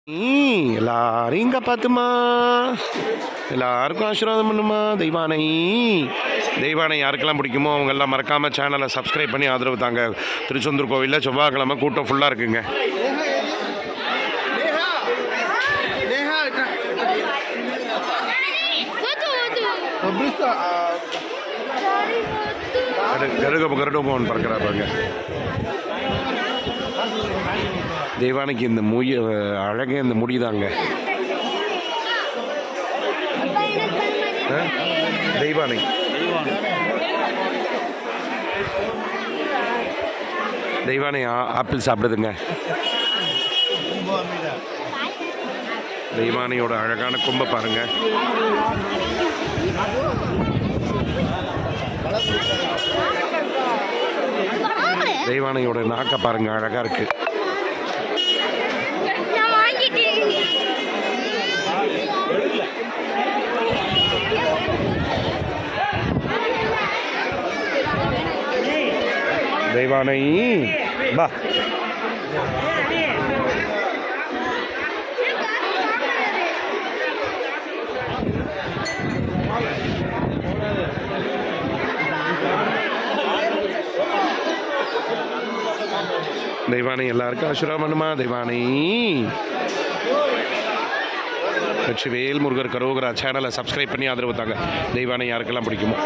எல்லாரையும் காப்பாத்துமா, எல்லாருக்கும் ஆசீர்வாதம் பண்ணுமா. தெய்வானை தெய்வானை யாருக்கெல்லாம் பிடிக்குமோ அவங்கெல்லாம் மறக்காமல் சேனலை சப்ஸ்கிரைப் பண்ணி ஆதரவு தாங்க. திருச்செந்தூர் கோவிலில் செவ்வாய்க்கிழமை கூட்டம் ஃபுல்லாக இருக்குங்க. கருடம் பறக்கிறார் பாருங்க. தெய்வானைக்கு இந்த அழகே இந்த முடிதாங்க. தெய்வானை தெய்வானை ஆப்பிள் சாப்பிடுதுங்க. தெய்வானையோட அழகான கொம்பை பாருங்க. தெய்வானையோட நாக்க பாருங்க, அழகா இருக்கு. தெய்வானை பா. தெய்வானை எல்லாருக்கும் ஆசீர்வாதம் பண்ணுமா. தெய்வானை வெற்றிவேல் முருகர் கரோகரா சேனலை சப்ஸ்கிரைப் பண்ணி ஆதரவு தாங்க. தெய்வானை யாருக்கெல்லாம் பிடிக்குமோ.